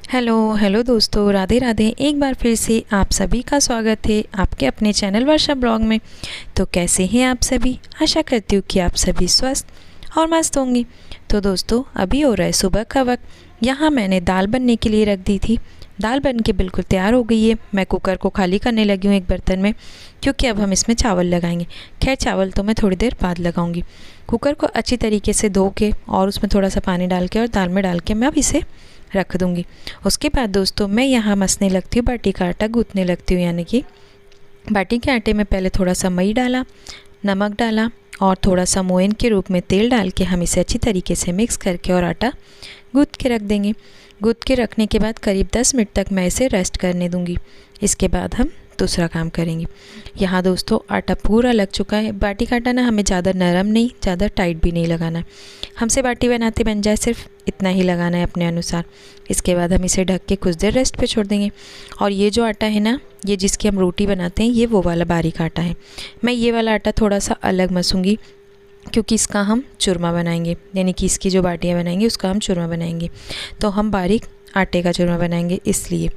Hello दोस्तों, राधे राधे। एक बार फिर से आप सभी का स्वागत है आपके अपने चैनल वर्षा ब्लॉग में। तो कैसे हैं आप सभी? आशा करती हूँ कि आप सभी स्वस्थ और मस्त होंगे। तो दोस्तों, अभी हो रहा है सुबह का वक्त। यहाँ मैंने दाल बनने के लिए रख दी थी। दाल बन के बिल्कुल तैयार हो गई है। मैं कुकर को खाली करने लगी हूँ एक बर्तन में, क्योंकि अब हम इसमें चावल लगाएंगे। खैर, चावल तो मैं थोड़ी देर बाद लगाऊंगी। कुकर को अच्छी तरीके से धो के और उसमें थोड़ा सा पानी डाल के और दाल में डाल के मैं अब इसे रख दूंगी। उसके बाद दोस्तों, मैं यहाँ मसने लगती हूँ, बाटी का आटा गूँथने लगती हूँ। यानी कि बाटी के आटे में पहले थोड़ा सा मई डाला, नमक डाला और थोड़ा सा मोयन के रूप में तेल डाल के हम इसे अच्छी तरीके से मिक्स करके और आटा गूँथ के रख देंगे। गूँथ के रखने के बाद करीब 10 मिनट तक मैं इसे रेस्ट करने दूँगी। इसके बाद हम दूसरा काम करेंगे। यहाँ दोस्तों, आटा पूरा लग चुका है। बाटी का आटा ना हमें ज़्यादा नरम नहीं, ज़्यादा टाइट भी नहीं लगाना है। हमसे बाटी बनाते बन जाए सिर्फ इतना ही लगाना है अपने अनुसार। इसके बाद हम इसे ढक के कुछ देर रेस्ट पे छोड़ देंगे। और ये जो आटा है ना, ये जिसकी हम रोटी बनाते हैं, ये वो वाला बारीक आटा है। मैं ये वाला आटा थोड़ा सा अलग मसूँगी, क्योंकि इसका हम चूरमा बनाएंगे। यानी कि इसकी जो बाटियाँ बनाएंगे उसका हम चूरमा बनाएंगे। तो हम बारीक आटे का चूरमा बनाएंगे, इसलिए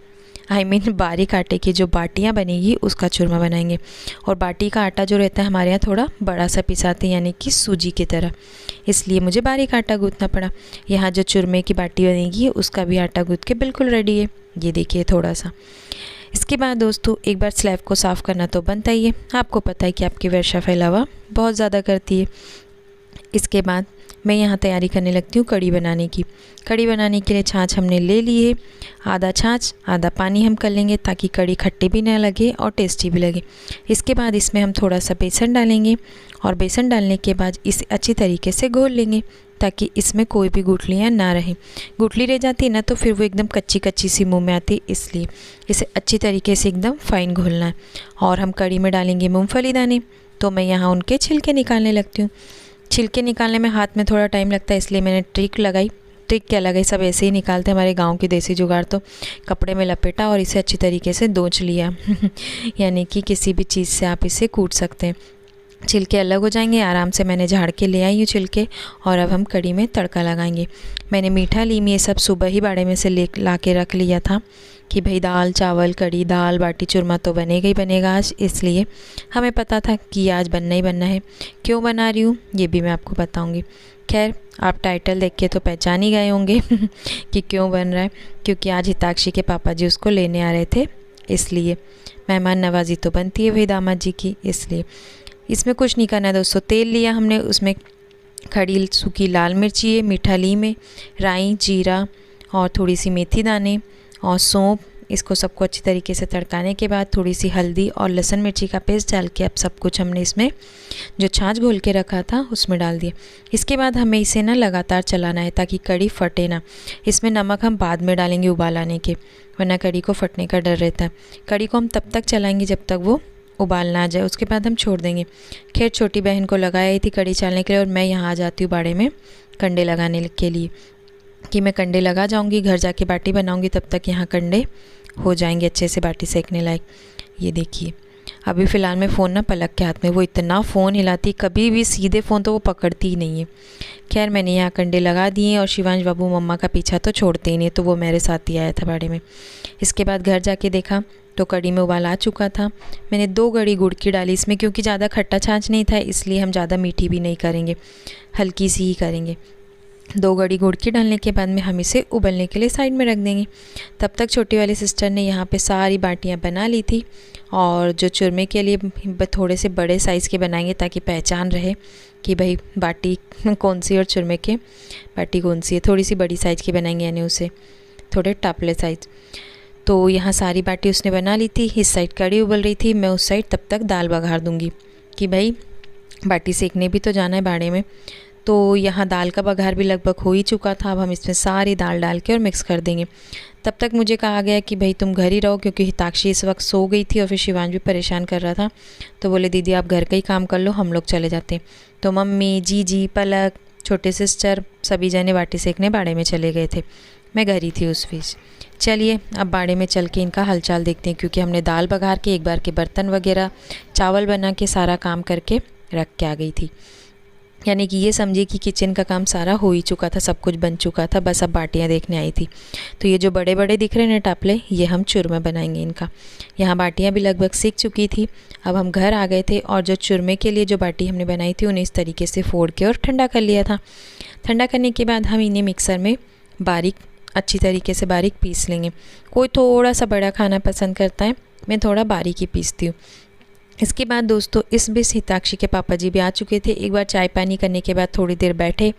बारीक आटे की जो बाटियाँ बनेगी उसका चूरमा बनाएंगे। और बाटी का आटा जो रहता है हमारे यहाँ थोड़ा बड़ा सा पिसाते हैं, यानी कि सूजी की तरह, इसलिए मुझे बारीक आटा गूँथना पड़ा। यहाँ जो चूरमे की बाटी बनेगी उसका भी आटा गूँथ के बिल्कुल रेडी है। ये देखिए थोड़ा सा। इसके बाद दोस्तों, एक बार स्लैब को साफ़ करना तो बनता ही है। आपको पता है कि आपकी वर्षा फैलावा बहुत ज़्यादा करती है। इसके बाद मैं यहाँ तैयारी करने लगती हूँ कढ़ी बनाने की। कढ़ी बनाने के लिए छाछ हमने ले ली है। आधा छाछ आधा पानी हम कर लेंगे, ताकि कढ़ी खट्टी भी ना लगे और टेस्टी भी लगे। इसके बाद इसमें हम थोड़ा सा बेसन डालेंगे और बेसन डालने के बाद इसे अच्छी तरीके से घोल लेंगे, ताकि इसमें कोई भी गुठलियाँ ना रहें। गुठली रह जाती है ना तो फिर वो एकदम कच्ची कच्ची सी मुँह में आती, इसलिए इसे अच्छी तरीके से एकदम फाइन घोलना है। और हम कढ़ी में डालेंगे मूँगफली दाने। तो मैं यहाँ उनके छिलके निकालने लगती हूँ। छिलके निकालने में हाथ में थोड़ा टाइम लगता है, इसलिए मैंने ट्रिक लगाई। ट्रिक क्या लगाई, सब ऐसे ही निकालते हैं हमारे गांव की देसी जुगाड़। तो कपड़े में लपेटा और इसे अच्छी तरीके से दोच लिया यानी कि किसी भी चीज़ से आप इसे कूट सकते हैं। छिलके अलग हो जाएंगे। आराम से मैंने झाड़ के ले आई हूँ छिलके। और अब हम कढ़ी में तड़का लगाएंगे। मैंने मीठा लीम ये सब सुबह ही बाड़े में से ला के रख लिया था कि भाई दाल चावल कढ़ी दाल बाटी चूरमा तो बनेगा ही बनेगा आज, इसलिए हमें पता था कि आज बनना ही बनना है। क्यों बना रही हूँ ये भी मैं आपको बताऊँगी। खैर, आप टाइटल देख के तो पहचान ही गए होंगे कि क्यों बन रहा है। क्योंकि आज हिताक्षी के पापा जी उसको लेने आ रहे थे, इसलिए मेहमान नवाजी तो बनती है वही दामाद जी की। इसलिए इसमें कुछ नहीं करना है दोस्तों। तेल लिया हमने, उसमें खड़ी सूखी लाल मिर्ची है, मीठा लीम है, राई जीरा और थोड़ी सी मेथी दाने और सौंफ। इसको सबको अच्छी तरीके से तड़काने के बाद थोड़ी सी हल्दी और लहसुन मिर्ची का पेस्ट डाल के अब सब कुछ हमने इसमें जो छाछ घोल के रखा था उसमें डाल दिया। इसके बाद हमें इसे ना लगातार चलाना है, ताकि कढ़ी फटे ना। इसमें नमक हम बाद में डालेंगे उबाल आने के, वरना कढ़ी को फटने का डर रहता है। कढ़ी को हम तब तक चलाएंगे जब तक वो उबाल ना आ जाए, उसके बाद हम छोड़ देंगे। खैर, छोटी बहन को लगाई थी कढ़ी चालने के लिए, और मैं यहाँ आ जाती हूँ बाड़े में कंडे लगाने के लिए, कि मैं कंडे लगा जाऊँगी, घर जाके बाटी बनाऊँगी, तब तक यहाँ कंडे हो जाएंगे अच्छे से बाटी सेकने लायक। ये देखिए, अभी फ़िलहाल में फ़ोन ना पलक के हाथ में, वो इतना फ़ोन हिलाती, कभी भी सीधे फ़ोन तो वो पकड़ती ही नहीं है। खैर, मैंने यहाँ कंडे लगा दिए और शिवांश बाबू मम्मा का पीछा तो छोड़ते ही नहीं, तो वो मेरे साथ ही आया था बाड़े में। इसके बाद घर जाके देखा तो कढ़ी में उबाल आ चुका था। मैंने 2 गड़ी गुड़ की डाली इसमें, क्योंकि ज़्यादा खट्टा छाछ नहीं था, इसलिए हम ज़्यादा मीठी भी नहीं करेंगे, हल्की सी ही करेंगे। 2 गड़ी गुड़ की डालने के बाद में हम इसे उबलने के लिए साइड में रख देंगे। तब तक छोटी वाली सिस्टर ने यहाँ पे सारी बाटियाँ बना ली थी। और जो चूरमे के लिए थोड़े से बड़े साइज़ के बनाएंगे, ताकि पहचान रहे कि भाई बाटी कौन सी और चूरमे के बाटी कौन सी है। थोड़ी सी बड़ी साइज़ की बनाएंगे, यानी उसे थोड़े टापले साइज़। तो यहाँ सारी बाटी उसने बना ली थी। इस साइड कढ़ी उबल रही थी, मैं उस साइड तब तक दाल बघार दूँगी, कि भाई बाटी सेकने भी तो जाना है बाड़े में। तो यहाँ दाल का बघार भी लगभग हो ही चुका था। अब हम इसमें सारी दाल डाल के और मिक्स कर देंगे। तब तक मुझे कहा गया कि भाई तुम घर ही रहो, क्योंकि हिताक्षी इस वक्त सो गई थी और फिर शिवांश भी परेशान कर रहा था। तो बोले दीदी आप घर का ही काम कर लो, हम लोग चले जाते हैं। तो मम्मी जीजी पलक छोटे सिस्टर सभी जने बाटी सेकने बाड़े में चले गए थे। मैं घर ही थी उस बीच। चलिए अब बाड़े में चल के इनका हालचाल देखते हैं, क्योंकि हमने दाल बघार के एक बार के बर्तन वगैरह चावल बना के सारा काम करके रख के आ गई थी। यानी कि ये समझिए कि किचन का काम सारा हो ही चुका था, सब कुछ बन चुका था, बस अब बाटियाँ देखने आई थी। तो ये जो बड़े बड़े दिख रहे हैं ना टापले, ये हम चूरमा बनाएंगे इनका। यहाँ बाटियाँ भी लगभग सीख चुकी थी। अब हम घर आ गए थे और जो चूरमे के लिए जो बाटी हमने बनाई थी उन्हें इस तरीके से फोड़ के और ठंडा कर लिया था। ठंडा करने के बाद हम इन्हें मिक्सर में बारीक, अच्छी तरीके से बारीक पीस लेंगे। कोई थोड़ा सा बड़ा खाना पसंद करता है, मैं थोड़ा बारीक ही पीसती हूँ। इसके बाद दोस्तों इस बीच हिताक्षी के पापा जी भी आ चुके थे। एक बार चाय पानी करने के बाद थोड़ी देर बैठे,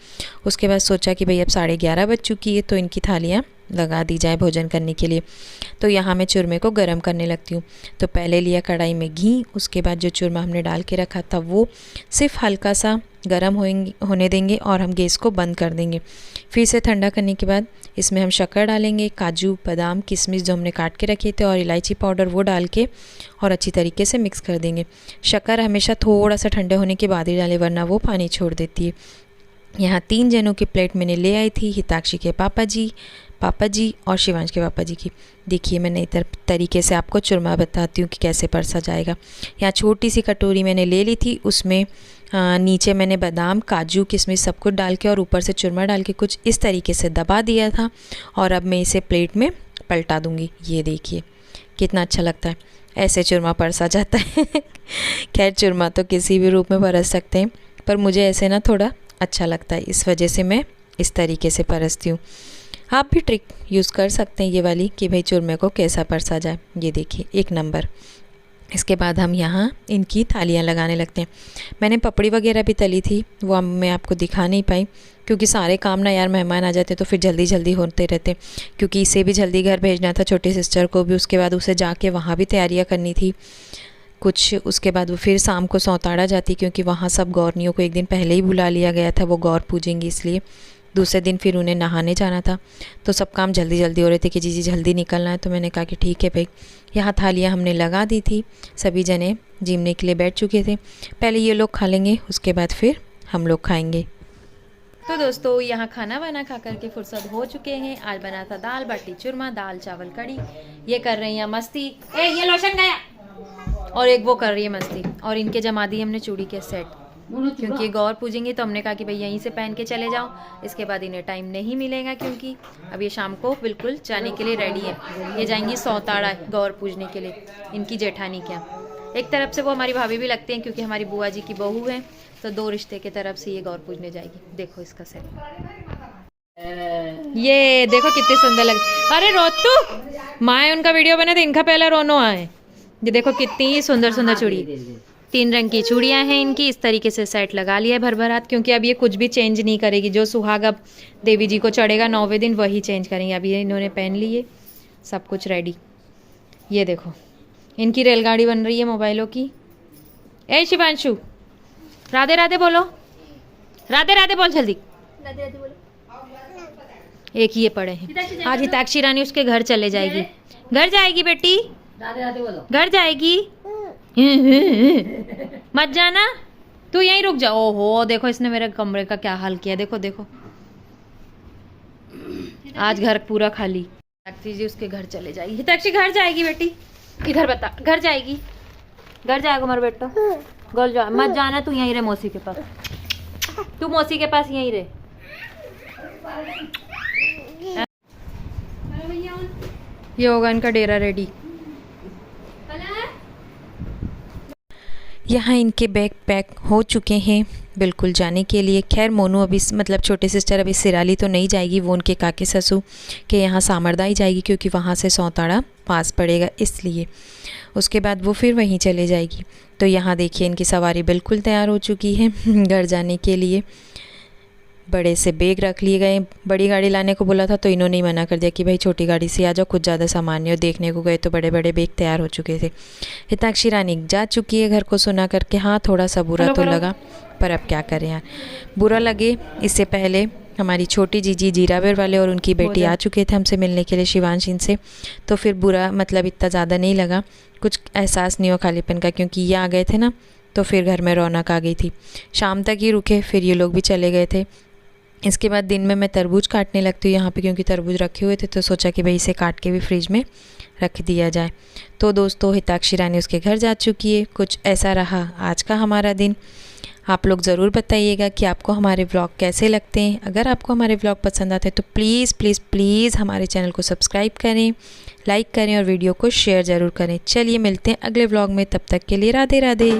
उसके बाद सोचा कि भाई अब 11:30 बज चुकी है तो इनकी थालियाँ लगा दी जाए भोजन करने के लिए। तो यहाँ मैं चूरमे को गरम करने लगती हूँ। तो पहले लिया कढ़ाई में घी, उसके बाद जो चूरमा हमने डाल के रखा था वो सिर्फ हल्का सा गरम होने देंगे और हम गैस को बंद कर देंगे। फिर से ठंडा करने के बाद इसमें हम शक्कर डालेंगे, काजू बादाम किशमिश जो हमने काट के रखे थे और इलायची पाउडर वो डाल के और अच्छी तरीके से मिक्स कर देंगे। शक्कर हमेशा थोड़ा सा ठंडे होने के बाद ही डालें वरना वो पानी छोड़ देती है। यहाँ 3 जनों की प्लेट मैंने ले आई थी, हिताक्षी के पापा जी और शिवांश के पापा जी की। देखिए मैं नई तरीके से आपको चूरमा बताती हूँ कि कैसे परसा जाएगा। यहाँ छोटी सी कटोरी मैंने ले ली थी, उसमें नीचे मैंने बादाम काजू किशमिश सब कुछ डाल के और ऊपर से चूरमा डाल के कुछ इस तरीके से दबा दिया था। और अब मैं इसे प्लेट में पलटा दूँगी। ये देखिए कितना अच्छा लगता है, ऐसे चूरमा परसा जाता है। खैर चूरमा तो किसी भी रूप में परस सकते हैं, पर मुझे ऐसे ना थोड़ा अच्छा लगता है, इस वजह से मैं इस तरीके से परसती हूँ। आप भी ट्रिक यूज़ कर सकते हैं ये वाली कि भाई चूरमे को कैसा परसा जाए। ये देखिए 1 नंबर। इसके बाद हम यहाँ इनकी थालियाँ लगाने लगते हैं। मैंने पपड़ी वगैरह भी तली थी, वो मैं आपको दिखा नहीं पाई क्योंकि सारे काम ना यार मेहमान आ जाते तो फिर जल्दी जल्दी होते रहते। क्योंकि इसे भी जल्दी घर भेजना था, छोटी सिस्टर को भी, उसके बाद उसे जाके वहाँ भी तैयारियाँ करनी थी कुछ। उसके बाद वो फिर शाम को सौताड़ा जाती क्योंकि वहाँ सब गौरनियों को एक दिन पहले ही बुला लिया गया था, वो गौर पूजेंगी इसलिए। दूसरे दिन फिर उन्हें नहाने जाना था, तो सब काम जल्दी जल्दी हो रहे थे कि जी जल्दी निकलना है। तो मैंने कहा कि ठीक है भाई। यहाँ थालियाँ हमने लगा दी थी, सभी जने जीमने के लिए बैठ चुके थे। पहले ये लोग खा लेंगे, उसके बाद फिर हम लोग खाएंगे। तो दोस्तों यहाँ खाना वाना खा करके फुर्सत हो चुके हैं। आज बना था दाल बाटी चूरमा, दाल चावल कड़ी। ये कर रही हैं मस्ती, ये लोशन गया, और एक वो कर रही है मस्ती। और इनके जमा दी हमने चूड़ी के सेट, क्योंकि गौर पूजेंगे तो हमने कहा कि भाई यहीं से पहन के चले जाओ। इसके बाद इन्हें टाइम नहीं मिलेगा क्योंकि अब ये शाम को बिल्कुल जाने के लिए रेडी है। ये जाएंगी सौताड़ा गौर पूजने के लिए इनकी जेठानी के यहाँ। एक तरफ से वो हमारी भाभी भी लगते हैं क्योंकि हमारी बुआ जी की बहू है, तो 2 रिश्ते के तरफ से ये गौर पूजने जाएगी। देखो इसका सेट, ये देखो कितनी सुंदर लग। अरे रोतू माँ उनका वीडियो बने तो इनका पहला रोनो आए। ये देखो कितनी सुंदर सुंदर चूड़ी, 3 रंग की चूड़ियाँ हैं इनकी। इस तरीके से सेट लगा लिया है भर भर हाथ, क्योंकि अब ये कुछ भी चेंज नहीं करेगी। जो सुहाग अब देवी जी को चढ़ेगा 9वें दिन वही चेंज करेंगे। अब ये इन्होंने पहन ली है, सब कुछ रेडी। ये देखो इनकी रेलगाड़ी बन रही है मोबाइलों की। ए शिवांशु राधे राधे बोलो, राधे राधे बोल जल्दी, राधे राधे बोलो। एक ही ये पड़े हैं। आज हिताक्षी रानी उसके घर चले जाएगी, घर जाएगी बेटी, राधे राधे बोलो, घर जाएगी। मत जाना, तू यहीं रुक जा। ओहो देखो इसने मेरे कमरे का क्या हाल किया, देखो देखो। आज घर पूरा खाली। हिताक्षी जी उसके घर चले जाएगी। हिताक्षी घर जाएगी बेटी, इधर बता, घर जाएगी, घर जाएगा हमारा बेटा। घर जा, मत जाना, तू यहीं रहे मौसी के पास, तू मौसी के पास यहीं रहे। ये होगा इनका डेरा रेडी। यहाँ इनके बैग पैक हो चुके हैं बिल्कुल जाने के लिए। खैर मोनू अभी मतलब छोटे सिस्टर अभी सिराली तो नहीं जाएगी, वो उनके काके ससु के यहाँ सामरदा ही जाएगी क्योंकि वहाँ से सौताड़ा पास पड़ेगा इसलिए। उसके बाद वो फिर वहीं चले जाएगी। तो यहाँ देखिए इनकी सवारी बिल्कुल तैयार हो चुकी है घर जाने के लिए। बड़े से बैग रख लिए गए। बड़ी गाड़ी लाने को बोला था तो इन्होंने ही मना कर दिया कि भाई छोटी गाड़ी से आ जाओ, कुछ ज़्यादा सामान नहीं। और देखने को गए तो बड़े बड़े बैग तैयार हो चुके थे। हिताक्षी रानी जा चुकी है घर को सुना करके। हाँ थोड़ा सा बुरा तो लगा, पर अब क्या करें यार, बुरा लगे। इससे पहले हमारी छोटी जीजी जीरावेर वाले और उनकी बेटी आ चुके थे हमसे मिलने के लिए, शिवांश इनसे। तो फिर बुरा मतलब इतना ज़्यादा नहीं लगा, कुछ एहसास नहीं हो खालीपन का, क्योंकि ये आ गए थे ना तो फिर घर में रौनक आ गई थी। शाम तक ही रुके, फिर ये लोग भी चले गए थे। इसके बाद दिन में मैं तरबूज काटने लगती हूँ यहाँ पे, क्योंकि तरबूज रखे हुए थे तो सोचा कि भाई इसे काट के भी फ्रिज में रख दिया जाए। तो दोस्तों हिताक्षी रानी उसके घर जा चुकी है। कुछ ऐसा रहा आज का हमारा दिन। आप लोग ज़रूर बताइएगा कि आपको हमारे व्लॉग कैसे लगते हैं। अगर आपको हमारे व्लॉग पसंद आते हैं तो प्लीज़ प्लीज़ प्लीज़ हमारे चैनल को सब्सक्राइब करें, लाइक करें और वीडियो को शेयर ज़रूर करें। चलिए मिलते हैं अगले व्लॉग में, तब तक के लिए राधे राधे।